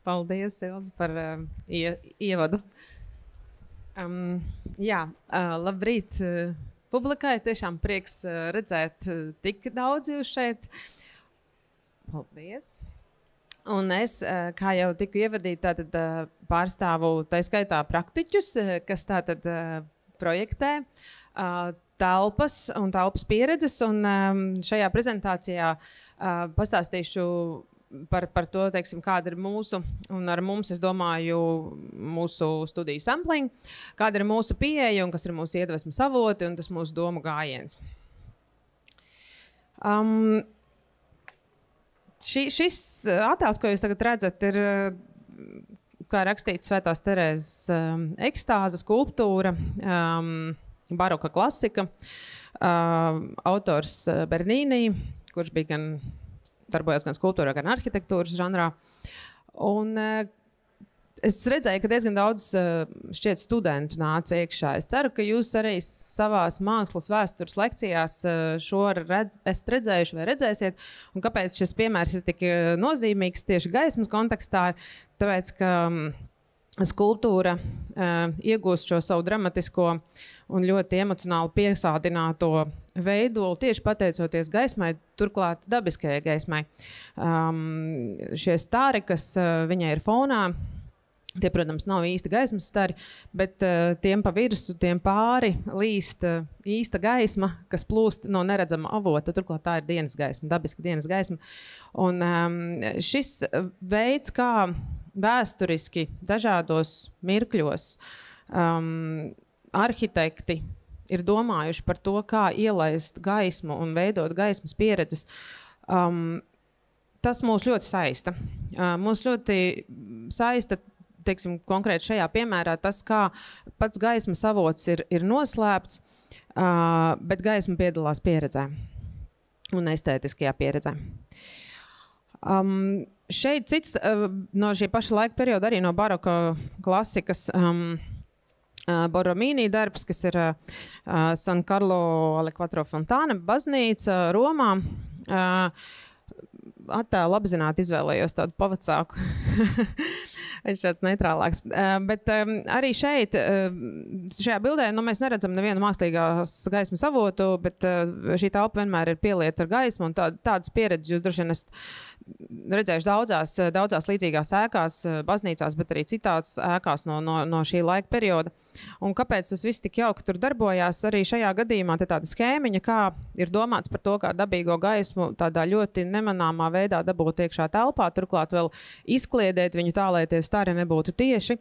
Paldies, Ilze, par ievadu. Labrīt publikai. Tiešām prieks redzēt tik daudz jūs šeit. Paldies. Un es, kā jau tiku ievadīta, tātad pārstāvu tā skaitā praktiķus, kas tātad projektē telpas un telpas pieredzes. Un šajā prezentācijā pastāstīšu par to, teiksim, kāda ir mūsu, un ar mums, es domāju, mūsu studiju sampling, kāda ir mūsu pieeja un kas ir mūsu iedvesmas avoti un tas mūsu domu gājiens. Šis attēls, ko jūs tagad redzat, ir, kā rakstīts, Svētās Terēzes ekstāze, skulptūra, baroka klasika, autors Bernīni, kurš bija darbojās gan skulptūrā, gan arhitektūras žanrā. Un es redzēju, ka diezgan daudz šķiet studentu nāca iekšā. Es ceru, ka jūs arī savās mākslas vēstures lekcijās šo esat redzējuši vai redzēsiet. Un kāpēc šis piemērs ir tik nozīmīgs tieši gaismas kontekstā? Tāpēc, ka skulptūra iegūst šo savu dramatisko un ļoti emocionāli piesādināto veidolu tieši pateicoties gaismai, turklāt dabiskajai gaismai. Šie stari, kas viņai ir fonā, tie, protams, nav īsti gaismas stari, bet tiem pa virsu, tiem pāri līst īsta gaisma, kas plūst no neredzama avota. Turklāt tā ir dienas gaisma, dabiska dienas gaisma. Un šis veids, kā vēsturiski dažādos mirkļos arhitekti ir domājuši par to, kā ielaist gaismu un veidot gaismas pieredzes, tas mūs ļoti saista. Mūs ļoti saista, teiksim, konkrēti šajā piemērā tas, kā pats gaismas avots ir noslēpts, bet gaisma piedalās pieredzē un estētiskajā pieredzē. Šeit cits no šī paša laika perioda, arī no baroka klasikas, Borromini darbs, kas ir San Carlo alle Quattro Fontane baznīca Romā. Attēlu apzināti izvēlējos tādu pavacāku. Viņš tāds neitrālāks. Bet arī šeit, šajā bildē, mēs neredzam nevienu mākslīgās gaismas avotu, bet šī telpa vienmēr ir pielieta ar gaismu, un tādas pieredzes jūs droši vien esat redzējuši daudzās līdzīgās ēkās, baznīcās, bet arī citās ēkās no šī laika perioda. Un kāpēc tas viss tik jauki tur darbojās? Arī šajā gadījumā tāda schēmiņa, kā ir domāts par to, kā dabīgo gaismu tādā ļoti nemanāmā veidā dabūt iekšā telpā, turklāt vēl izkliedēt viņu tā, lai tie stari nebūtu tieši,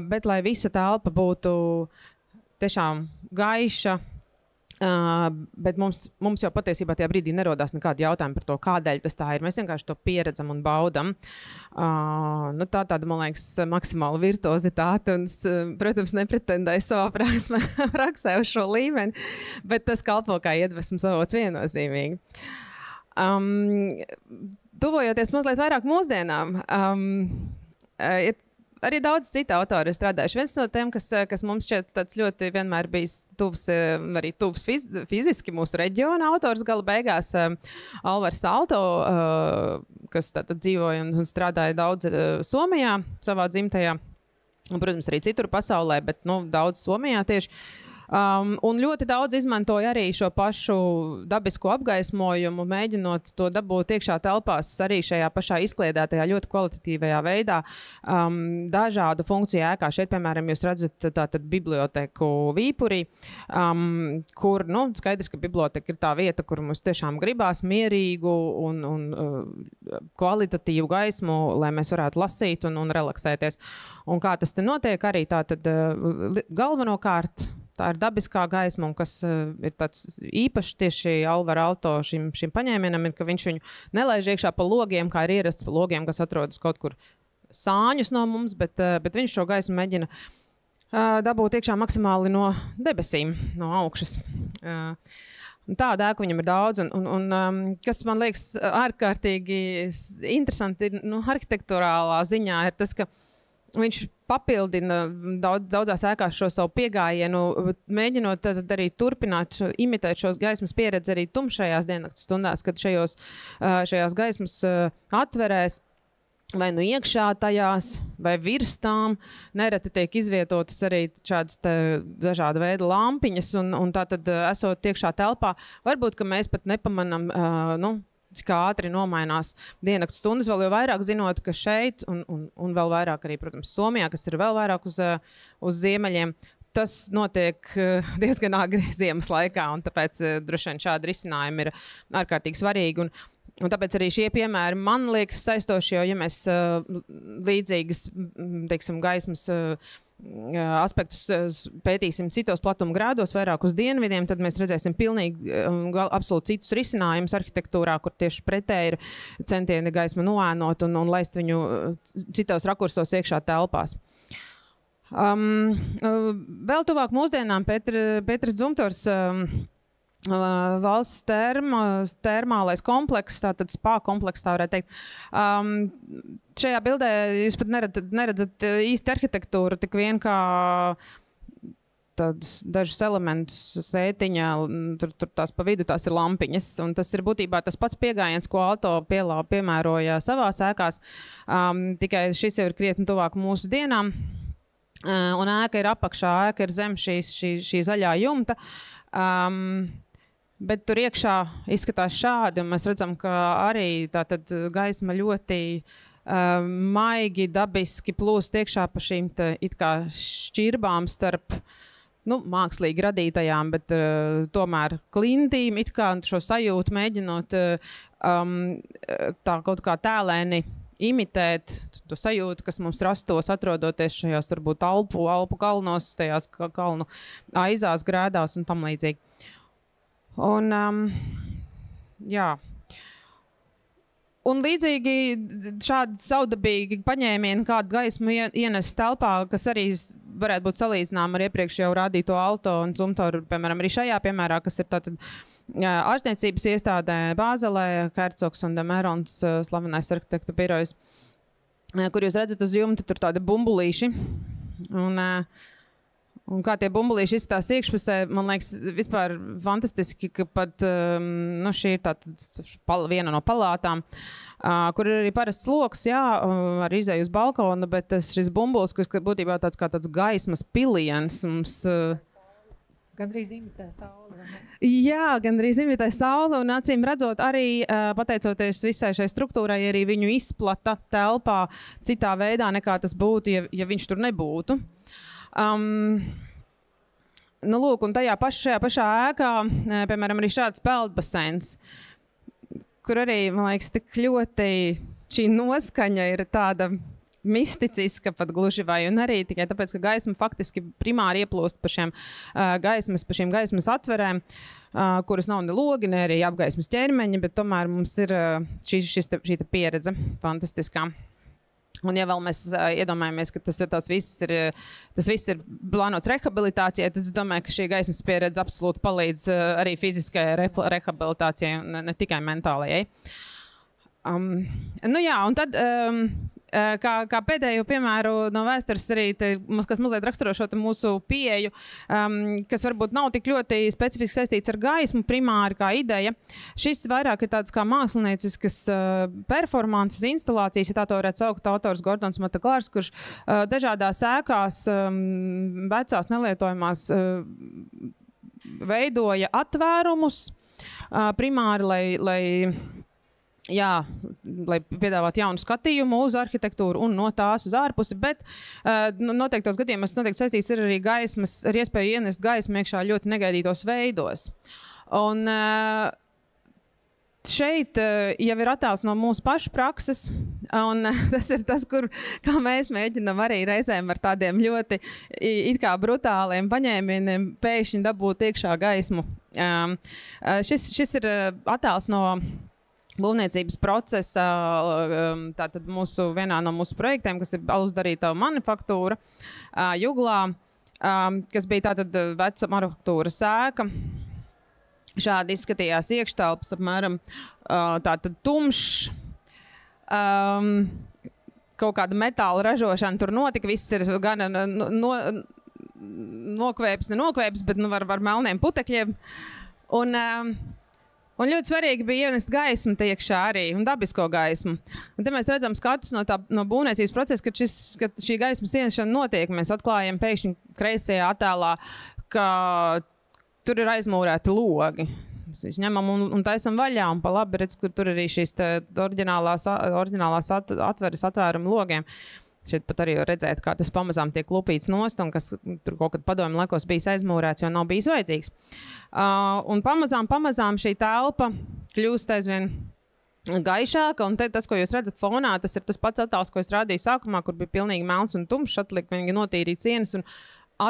bet lai visa telpa būtu tiešām gaiša, bet mums jau patiesībā tajā brīdī nerodās nekādi jautājumi par to, kādēļ tas tā ir. Mēs vienkārši to pieredzam un baudam. Tāda, man liekas, maksimāla virtuozitāte, un, protams, nepretendēju savā praksē uz šo līmeni, bet tas kalpo kā iedvesmas avots viennozīmīgi. Tuvojoties mazliet vairāk mūsdienām, ir arī daudz citu autori strādājuši. Viens no tiem, kas mums šķiet tāds ļoti vienmēr bijis tuvs fiziski mūsu reģiona autors gala beigās, Alvars Aalto, kas tātad dzīvoja un strādāja daudz Somijā, savā dzimtajā, un, protams, arī citur pasaulē, bet daudz Somijā tieši. Un ļoti daudz izmantoja arī šo pašu dabisko apgaismojumu, mēģinot to dabūt iekšā telpās arī šajā pašā izkliedētajā ļoti kvalitatīvajā veidā dažādu funkciju ēkā. Šeit, piemēram, jūs redzat tātad biblioteku Vīpurī, kur, skaidrs, ka biblioteka ir tā vieta, kur mums tiešām gribās mierīgu un kvalitatīvu gaismu, lai mēs varētu lasīt un relaksēties. Un kā tas te notiek arī tātad galvenokārt, tā ir dabiskā gaisma, un kas ir tāds īpašs tieši Alvara Aalto šim paņēmienam, ir, ka viņš viņu nelaiž iekšā pa logiem, kā ir ierasts pa logiem, kas atrodas kaut kur sāņus no mums, bet viņš šo gaismu mēģina dabūt iekšā maksimāli no debesīm, no augšas. Tāda ēku viņam ir daudz, un kas man liekas ārkārtīgi interesanti ir, arhitektūrālā ziņā, ir tas, ka viņš papildina daudzās ēkās šo savu piegājienu, mēģinot arī turpināt imitēt šos gaismas pieredzi arī tumšajās diennakts stundās, kad šajās gaismas atverēs vai nu iekšā tajās, vai virs tām. Nereti tiek izvietotas arī šādas dažāda veida lampiņas, un tā tad esot iekšā telpā, varbūt, ka mēs pat nepamanam, cik ātri nomainās diennakts stundas, vēl jau vairāk zinot, ka šeit, un vēl vairāk arī, protams, Somijā, kas ir vēl vairāk uz ziemeļiem, tas notiek diezgan agri ziemas laikā, un tāpēc droši vien šādi risinājumi ir ārkārtīgi svarīgi. Un tāpēc arī šie piemēri man liekas saistoši, jo, ja mēs līdzīgas, teiksim, gaismas aspektus pētīsim citos platuma grādos, vairāk uz dienvidiem, tad mēs redzēsim pilnīgi absolūti citus risinājumus arhitektūrā, kur tieši pretēji ir centieni gaismu noēnot un laist viņu citos rakursos iekšā telpās. Vēl tuvāk mūsdienām Pēters Dzumtors valsts termālais komplekss, tātad spa komplekss, tā varētu teikt. Šajā bildē jūs pat neredzat īsti arhitektūru, tik vien kā tādus dažus elementus sētiņā, tur tās pa vidu tās ir lampiņas, un tas ir būtībā tas pats piegājiens, ko Alto piemēroja savās ēkās, tikai šis jau ir krietni tuvāk mūsu dienām. Un ēka ir apakšā, ēka ir zem šī zaļā jumta. Bet tur iekšā izskatās šādi, un mēs redzam, ka arī tātad gaisma ļoti maigi, dabiski plūst iekšā pa šīm it kā šķirbām starp mākslīgi radītajām, bet tomēr klintīm, it kā šo sajūtu mēģinot tā kaut kā tēlēni imitēt to sajūtu, kas mums rastos atrodoties šajās varbūt Alpu kalnos, tajās kalnu aizās, grēdās un tam līdzīgi. Un, jā. Un līdzīgi šādi saudabīgi paņēmieni, kādu gaismu ienes telpā, kas arī varētu būt salīdzinām ar iepriekš jau rādīto Alto un Dzumtoru, piemēram, arī šajā piemērā, kas ir tātad ārstniecības iestādē Bāzelē, Hercogs un de Mērons, slavenais arhitekta birojs, kur jūs redzat uz jumta, tur tādi bumbulīši. Un kā tie bumbulīši izskatās iekšpusē, man liekas, vispār fantastiski, ka pat šī ir tātad viena no palātām, kur ir arī parasts loks, jā, ar izēju uz balkonu, bet šis bumbulis, kas būtībā tāds kā tāds gaismas piliens mums... Gandrīz imitē sauli. Jā, gandrīz imitē sauli, un acīm redzot arī, pateicoties visai šai struktūrai, arī viņu izplata telpā citā veidā, nekā tas būtu, ja viņš tur nebūtu. Lūk, un šajā pašā ēkā, piemēram, arī šāds peldbaseins, kur arī, man liekas, tik ļoti šī noskaņa ir tāda misticiska pat gluži vai, un arī tikai tāpēc, ka gaisma faktiski primāri ieplūst pa šīm gaismas atverēm, kuras nav ne logi, ne arī apgaismas ķermeņi, bet tomēr mums ir šī pieredze fantastiskā. Un ja vēl mēs iedomājamies, ka tas viss ir plānots rehabilitācijai, tad es domāju, ka šī gaismas pieredze absolūti palīdz arī fiziskajai rehabilitācijai, ne tikai mentālajai. Jā, un tad... Kā pēdējo piemēru no vēstures arī, kas mazliet raksturo šo mūsu pieeju, kas varbūt nav tik ļoti specifiski saistīts ar gaismu primāri kā ideja. Šis vairāk ir tāds kā mākslinieciskas performances, instalācijas, ja tā to varētu saukt, autors Gordons Mataklārs, kurš dažādās ēkās, vecās nelietojumās veidoja atvērumus primāri, lai piedāvātu jaunu skatījumu uz arhitektūru un no tās uz ārpusi, bet noteiktos gadījumos noteikti saistīts ir arī gaismas, ar iespēju ienest gaismu iekšā ļoti negaidītos veidos. Un šeit jau ir attēls no mūsu pašu prakses, un tas ir tas, kā mēs mēģinām arī reizēm ar tādiem ļoti it kā brutāliem paņēmieniem pēkšņi dabūt iekšā gaismu. Šis ir attēls no būvniecības procesa, tātad vienā no mūsu projektiem, kas ir aluzdarītava manufaktūra Juglā, kas bija tātad veca manufaktūras ēka. Šādi izskatījās iekštelpas, apmēram tātad tumšs, kaut kāda metāla ražošana tur notika, viss ir gan nokvēps, nenokvēps, bet var melniem putekļiem. Un Un ļoti svarīgi bija ienest gaismu te iekšā arī, un dabisko gaismu. Un te mēs redzam skatus no būvniecības procesa, kad šī gaismas ienešana notiek. Mēs atklājam pēkšņi kreisajā attēlā, ka tur ir aizmūrēti logi. Mēs ņemam un taisam vaļā, un pa labi redz, kur tur arī šīs oriģinālās atveres atvēruma logiem. Šeit pat arī redzēt, kā tas pamazām tiek lupīts nost, un kas tur kaut kad padomju laikos bijis aizmūrēts, jo nav bijis vajadzīgs. Un pamazām šī telpa kļūst aizvien gaišāka, un tas, ko jūs redzat fonā, tas ir tas pats attēls, ko es rādīju sākumā, kur bija pilnīgi melns un tumšs, atliek viņi notīrīt sienas un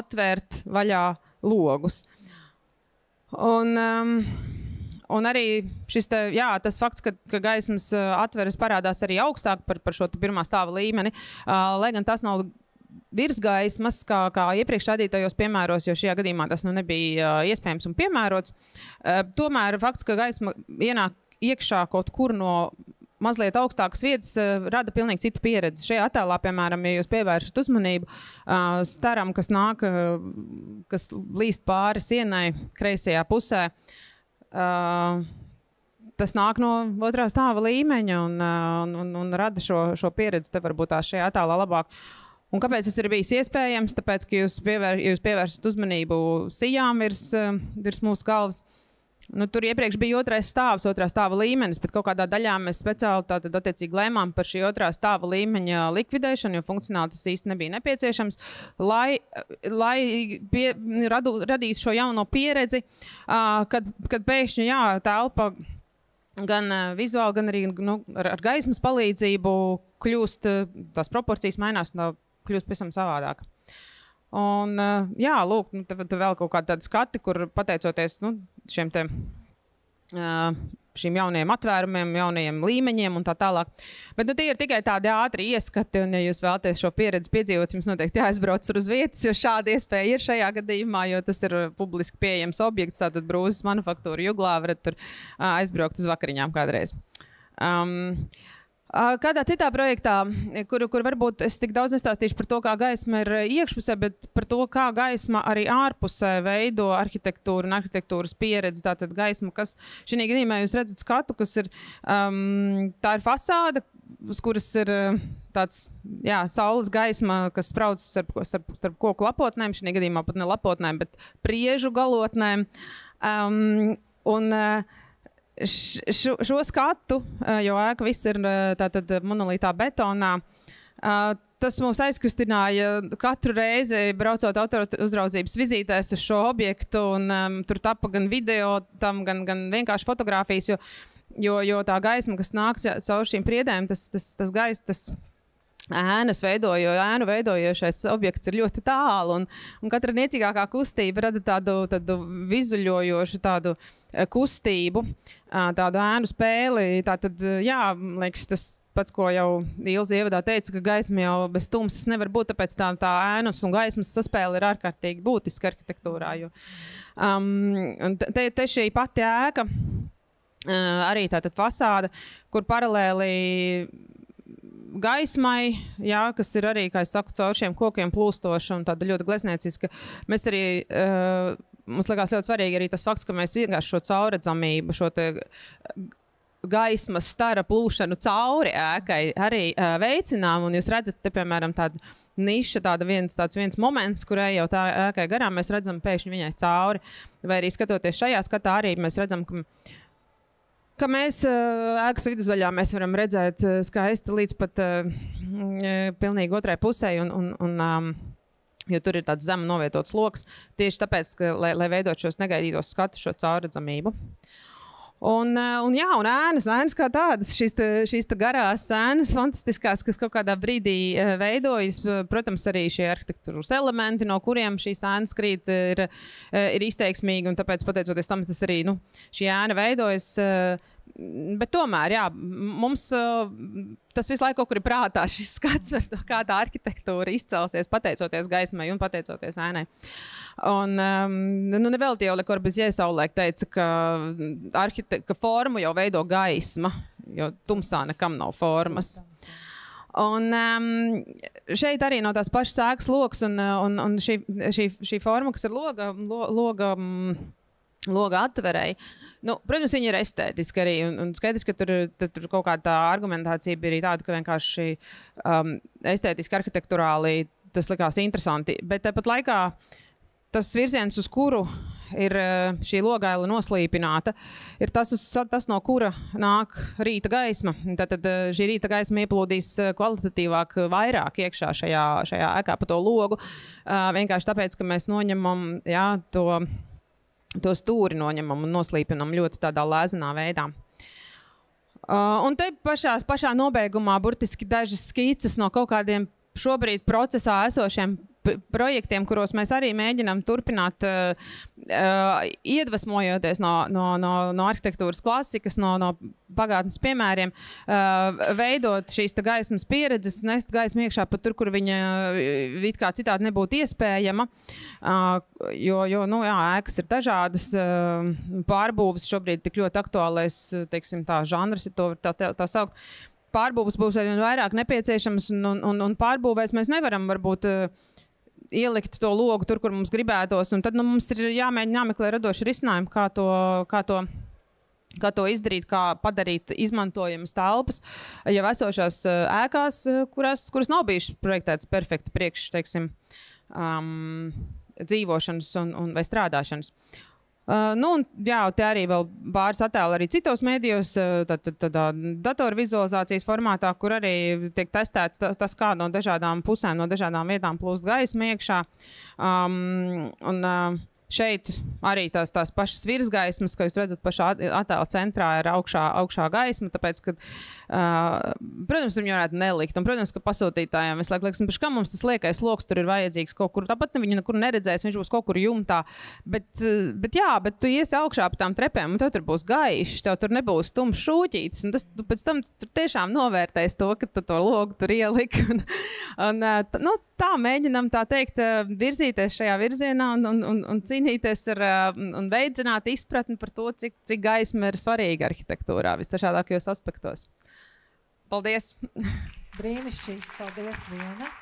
atvērt vaļā logus. Un arī tas fakts, ka gaismas atveres parādās arī augstāk par šo pirmā stāva līmeni, lai gan tas nav virsgaismas, kā iepriekš rādītajos piemēros, jo šajā gadījumā tas nebija iespējams un piemērots. Tomēr fakts, ka gaisma ienāk iekšā kaut kur no mazliet augstākas vietas, rada pilnīgi citu pieredzi. Šajā attēlā, piemēram, ja jūs pievēršat uzmanību staram, kas līst pāri sienai kreisajā pusē, tas nāk no otrā stāva līmeņa un rada šo pieredzi te varbūt šajā attēlā labāk. Un kāpēc tas ir bijis iespējams? Tāpēc, ka jūs pievēršat uzmanību sijām virs mūsu galvas. Tur iepriekš bija otrā stāva līmenis, bet kaut kādā daļā mēs speciāli tātad attiecīgi lēmām par šī otrā stāva līmeņa likvidēšanu, jo funkcionāli tas īsti nebija nepieciešams, lai radītu šo jauno pieredzi, kad pēkšņi telpa gan vizuāli, gan arī ar gaismas palīdzību kļūst, tās proporcijas mainās un kļūst pavisam savādāk. Un, lūk, tad vēl kaut kādi tādi skati, kur pateicoties šīm jaunajiem atvērumiem, jaunajiem līmeņiem un tā tālāk. Bet tie ir tikai tādi ātri ieskati, un ja jūs vēlaties šo pieredzi piedzīvot, jums noteikti jāaizbrauc uz vietas, jo šāda iespēja ir šajā gadījumā, jo tas ir publiski pieejams objekts, tātad Brūzes manufaktūra Juglā, varat tur aizbraukt uz vakariņām kādreiz. Kādā citā projektā, kur varbūt es tik daudz nestāstīšu par to, kā gaisma ir iekšpusē, bet par to, kā gaisma arī ārpusē veido arhitektūru un arhitektūras pieredzi. Tātad gaisma, kas šī gadījumā jūs redzat skatu, kas ir, tā ir fasāde, uz kuras ir tāds, saules gaisma, kas spraucas starp koku lapotnēm, šī gadījumā pat ne lapotnēm, bet priežu galotnēm. Šo skatu, jo ēka viss ir tātad monolītā betonā, tas mums aizkustināja katru reizi, braucot autouzraudzības vizītēs uz šo objektu, un tur tapa gan video, gan vienkārši fotogrāfijas, jo tā gaisma, kas nāk caur šīm priedēm, tas ēnas veidojošais objekts ir ļoti tālu, un katra niecīgākā kustība rada tādu vizuļojošu tādu kustību, tādu ēnu spēli. Tātad, liekas, tas pats, ko jau Ilze ievadā teica, ka gaisma jau bez tumsas nevar būt, tāpēc tā ēnas un gaismas saspēle ir ārkārtīgi būtiska arhitektūrā. Te šī pati ēka, arī tātad fasāde, kur paralēli gaismai, kas ir arī, kā es saku, caur šiem kokiem plūstoša un tāda ļoti gleznieciska. Mēs arī, mums likās ļoti svarīgi arī tas fakts, ka mēs vienkārši šo caurredzamību, šo te gaismas stara plūšanu cauri ēkai arī veicinām, un jūs redzat te, piemēram, tāda niša, viens moments, kurai jau tā ēkai garām mēs redzam pēkšņi viņai cauri, vai arī skatoties šajā skatā arī mēs redzam, ka mēs ēkas vidusdaļā mēs varam redzēt skaisti līdz pat pilnīgi otrai pusē, jo tur ir tāds zemu novietots loks, tieši tāpēc, lai veidot šos negaidītos skatus, šo caurredzamību. Un ēnas kā tādas, šīs garās ēnas, fantastiskās, kas kaut kādā brīdī veidojas, protams, arī šie arhitektūras elementi, no kuriem šīs ēnas krīt, ir izteiksmīgi, un tāpēc, pateicoties tam, tas arī, šī ēna veidojas. Bet tomēr, mums tas visu laiku kaut kur ir prātā šis skats par to, kā tā arhitektūra izcelsies, pateicoties gaismai un pateicoties ēnai. Un nevelti jau Le Corbusier savulaik teica, ka formu jau veido gaisma, jo tumsā nekam nav formas. Un šeit arī no tās pašas ēkas loks un šī forma, kas ir loga loga atverēji. Nu, protams, viņi ir estētiski arī, un skaidrs, ka tur kaut kāda tā argumentācija bija arī tāda, ka vienkārši estētiski, arhitekturāli tas likās interesanti, bet tāpat laikā tas virziens, uz kuru ir šī logaila noslīpināta, ir tas, no kura nāk rīta gaisma. Tātad šī rīta gaisma ieplūdīs kvalitatīvāk vairāk iekšā šajā ēkā pa to logu, vienkārši tāpēc, ka mēs noņemam, jā, to stūri noņemam un noslīpinam ļoti tādā lēzenā veidā. Un te pašā nobeigumā burtiski dažas skices no kaut kādiem šobrīd procesā esošiem projektiem, kuros mēs arī mēģinām turpināt, iedvesmojoties no arhitektūras klasikas, no pagātnes piemēriem, veidot šīs gaismas pieredzes, nest gaismu iekšā pat tur, kur viņa it kā citādi nebūtu iespējama, jo nu, jā, ēkas ir dažādas, pārbūves šobrīd tik ļoti aktuālais, teiksim, tā žanrs, ja to var tā saukt. Pārbūves būs arvien vairāk nepieciešams, un pārbūvēs mēs nevaram varbūt ielikt to logu tur, kur mums gribētos, un tad nu, mums ir jāmeklē radoši risinājumi, kā to izdarīt, kā padarīt izmantojamas telpas jau esošās ēkās, kuras nav bijušas projektētas perfekti priekš, teiksim, dzīvošanas vai strādāšanas. Nu, un jā, te arī vēl pāris attēli arī citos mēdījos, tādā datorvizualizācijas formātā, kur arī tiek testēts tas, kā no dažādām pusēm, no dažādām vietām plūst gaisma iekšā. Šeit arī tās pašas virsgaismas, kā jūs redzat, pašā attēla centrā ir augšā gaisma, tāpēc, ka, protams, viņi varētu nelikt, un, protams, ka pasūtītājiem visu laiku liekas, paši, kā mums tas liekais loks tur ir vajadzīgs kaut kur, tāpat viņu nekur neredzēs, viņš būs kaut kur jumtā, bet tu iesi augšā pa tām trepēm, un tev tur būs gaišs, tev tur nebūs tums šūķītis, un tas, tu pēc tam tur tiešām novērtēs to, ka tu to logu tur ieliki, nu, tā mēģinam, tā teikt, virzīties šajā virzienā un cīnīties un veidzināt izpratni par to, cik gaisma ir svarīga arhitektūrā visdažādākajos aspektos. Paldies! Brīnišķīgi! Paldies, Liena!